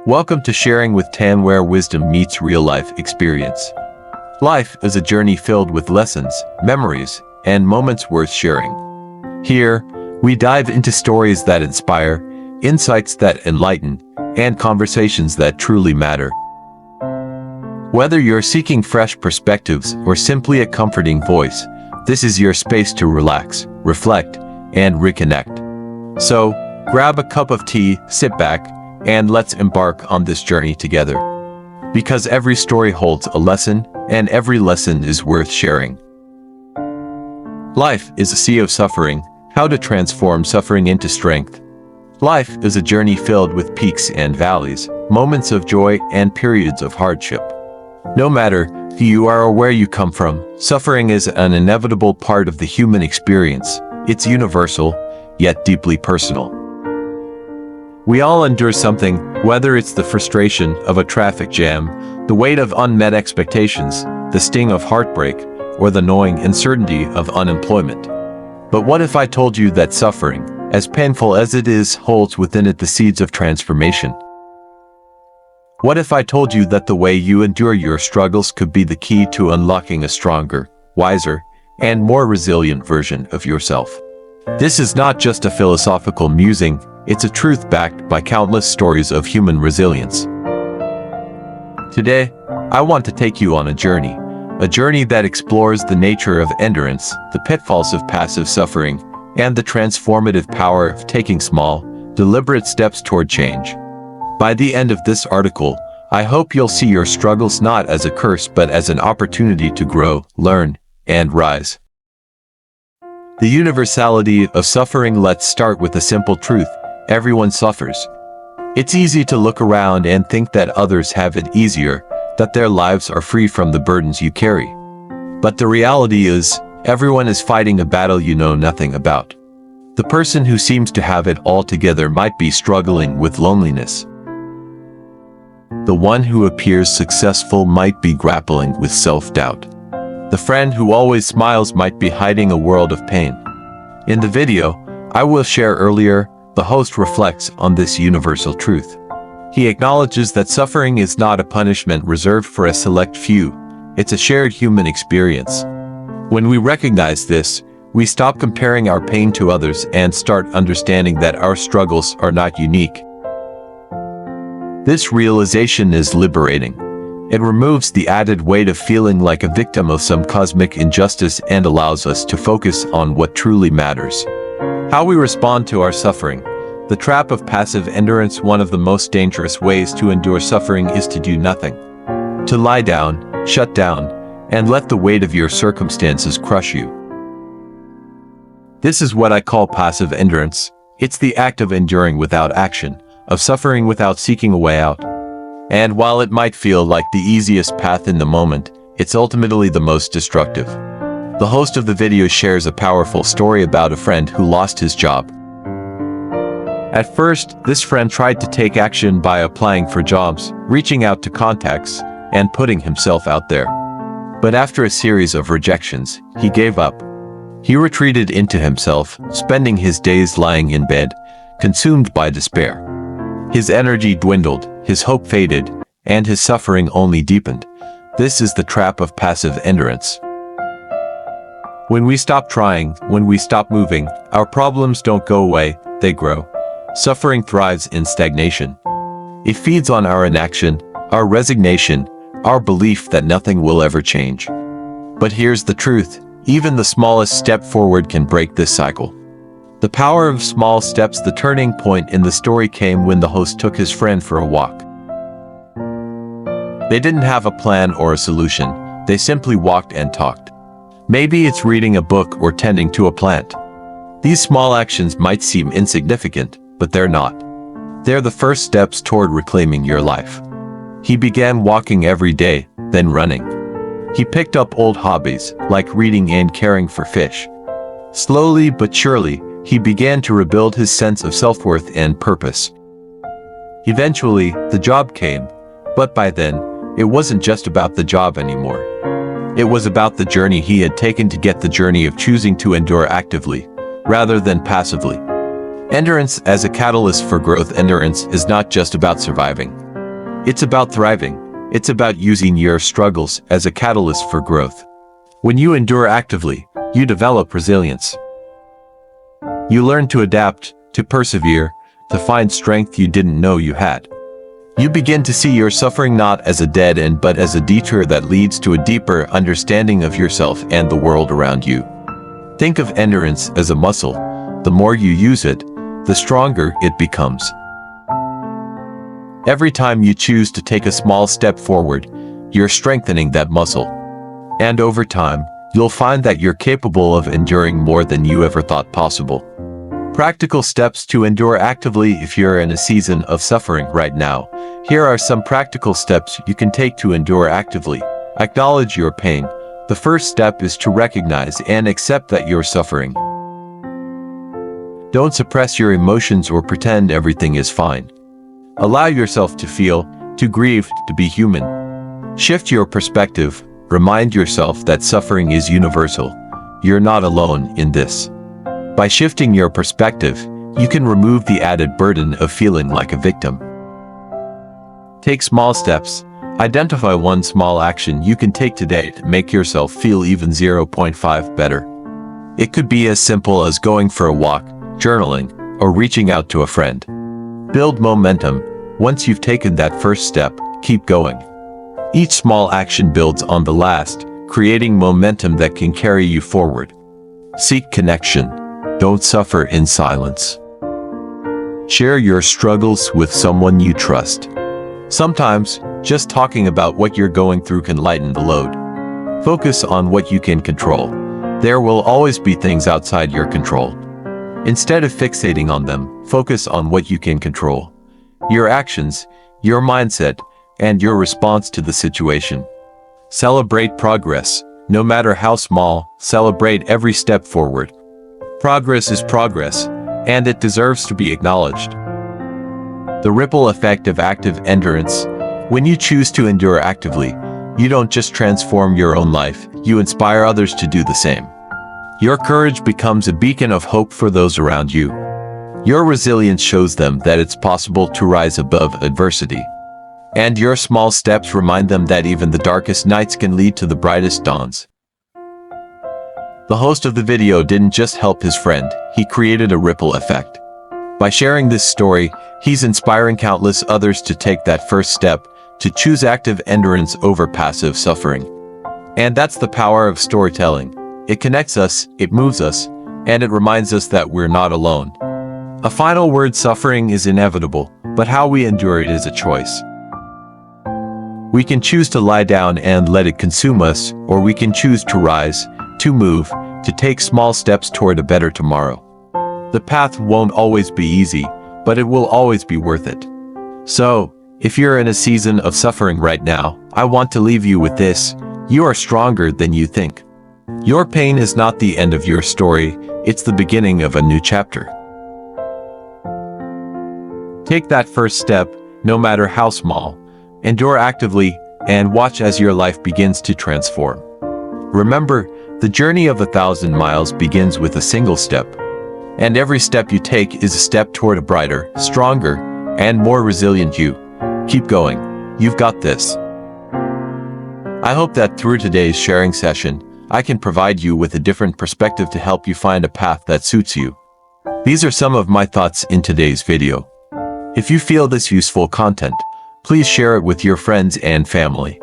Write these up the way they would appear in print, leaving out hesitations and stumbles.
Welcome to Sharing with Tan, where wisdom meets real-life experience. Life is a journey filled with lessons, memories, and moments worth sharing. Here, we dive into stories that inspire, insights that enlighten, and conversations that truly matter. Whether you're seeking fresh perspectives or simply a comforting voice, this is your space to relax, reflect, and reconnect. So, grab a cup of tea, sit back, and let's embark on this journey together. Because every story holds a lesson, and every lesson is worth sharing. Life is a sea of suffering. How to transform suffering into strength. Life is a journey filled with peaks and valleys, moments of joy and periods of hardship. No matter who you are or where you come from, suffering is an inevitable part of the human experience. It's universal, yet deeply personal. We all endure something, whether it's the frustration of a traffic jam, the weight of unmet expectations, the sting of heartbreak, or the gnawing uncertainty of unemployment. But what if I told you that suffering, as painful as it is, holds within it the seeds of transformation? What if I told you that the way you endure your struggles could be the key to unlocking a stronger, wiser, and more resilient version of yourself? This is not just a philosophical musing, it's a truth backed by countless stories of human resilience. Today, I want to take you on a journey that explores the nature of endurance, the pitfalls of passive suffering, and the transformative power of taking small, deliberate steps toward change. By the end of this article, I hope you'll see your struggles not as a curse but as an opportunity to grow, learn, and rise. The universality of suffering. Let's start with a simple truth. Everyone suffers. It's easy to look around and think that others have it easier, that their lives are free from the burdens you carry. But the reality is, everyone is fighting a battle you know nothing about. The person who seems to have it all together might be struggling with loneliness. The one who appears successful might be grappling with self-doubt. The friend who always smiles might be hiding a world of pain. In the video I will share earlier, the host reflects on this universal truth. He acknowledges that suffering is not a punishment reserved for a select few, it's a shared human experience. When we recognize this, we stop comparing our pain to others and start understanding that our struggles are not unique. This realization is liberating. It removes the added weight of feeling like a victim of some cosmic injustice and allows us to focus on what truly matters. How we respond to our suffering. The trap of passive endurance. One of the most dangerous ways to endure suffering is to do nothing. To lie down, shut down, and let the weight of your circumstances crush you. This is what I call passive endurance. It's the act of enduring without action, of suffering without seeking a way out. And while it might feel like the easiest path in the moment, it's ultimately the most destructive. The host of the video shares a powerful story about a friend who lost his job. At first, this friend tried to take action by applying for jobs, reaching out to contacts, and putting himself out there. But after a series of rejections, he gave up. He retreated into himself, spending his days lying in bed, consumed by despair. His energy dwindled, his hope faded, and his suffering only deepened. This is the trap of passive endurance. When we stop trying, when we stop moving, our problems don't go away, they grow. Suffering thrives in stagnation. It feeds on our inaction, our resignation, our belief that nothing will ever change. But here's the truth, even the smallest step forward can break this cycle. The power of small steps. The turning point in the story came when the host took his friend for a walk. They didn't have a plan or a solution, they simply walked and talked. Maybe it's reading a book or tending to a plant. These small actions might seem insignificant, but they're not. They're the first steps toward reclaiming your life. He began walking every day, then running. He picked up old hobbies, like reading and caring for fish. Slowly but surely, he began to rebuild his sense of self-worth and purpose. Eventually, the job came, but by then, it wasn't just about the job anymore. It was about the journey he had taken to get the journey of choosing to endure actively, rather than passively. Endurance as a catalyst for growth. Endurance is not just about surviving. It's about thriving. It's about using your struggles as a catalyst for growth. When you endure actively, you develop resilience. You learn to adapt, to persevere, to find strength you didn't know you had. You begin to see your suffering not as a dead end but as a detour that leads to a deeper understanding of yourself and the world around you. Think of endurance as a muscle. The more you use it, the stronger it becomes. Every time you choose to take a small step forward, you're strengthening that muscle. And over time, you'll find that you're capable of enduring more than you ever thought possible. Practical steps to endure actively. If you're in a season of suffering right now, here are some practical steps you can take to endure actively. Acknowledge your pain. The first step is to recognize and accept that you're suffering. Don't suppress your emotions or pretend everything is fine. Allow yourself to feel, to grieve, to be human. Shift your perspective. Remind yourself that suffering is universal. You're not alone in this. By shifting your perspective, you can remove the added burden of feeling like a victim. Take small steps. Identify one small action you can take today to make yourself feel even 0.5 better. It could be as simple as going for a walk, journaling, or reaching out to a friend. Build momentum. Once you've taken that first step, keep going. Each small action builds on the last, creating momentum that can carry you forward. Seek connection. Don't suffer in silence. Share your struggles with someone you trust. Sometimes, just talking about what you're going through can lighten the load. Focus on what you can control. There will always be things outside your control. Instead of fixating on them, focus on what you can control. Your actions, your mindset, and your response to the situation. Celebrate progress. No matter how small, celebrate every step forward. Progress is progress, and it deserves to be acknowledged. The ripple effect of active endurance. When you choose to endure actively, you don't just transform your own life, you inspire others to do the same. Your courage becomes a beacon of hope for those around you. Your resilience shows them that it's possible to rise above adversity. And your small steps remind them that even the darkest nights can lead to the brightest dawns. The host of the video didn't just help his friend, he created a ripple effect. By sharing this story, he's inspiring countless others to take that first step, to choose active endurance over passive suffering. And that's the power of storytelling. It connects us, it moves us, and it reminds us that we're not alone. A final word: suffering is inevitable, but how we endure it is a choice. We can choose to lie down and let it consume us, or we can choose to rise, to move, to take small steps toward a better tomorrow. The path won't always be easy, but it will always be worth it. So, if you're in a season of suffering right now, I want to leave you with this: you are stronger than you think. Your pain is not the end of your story, it's the beginning of a new chapter. Take that first step, no matter how small. Endure actively, and watch as your life begins to transform. Remember, the journey of 1,000 miles begins with a single step. And every step you take is a step toward a brighter, stronger, and more resilient you. Keep going. You've got this. I hope that through today's sharing session, I can provide you with a different perspective to help you find a path that suits you. These are some of my thoughts in today's video. If you feel this useful content, please share it with your friends and family.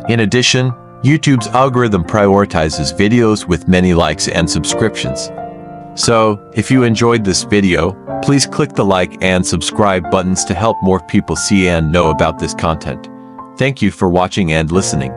In addition, YouTube's algorithm prioritizes videos with many likes and subscriptions. So, if you enjoyed this video, please click the like and subscribe buttons to help more people see and know about this content. Thank you for watching and listening.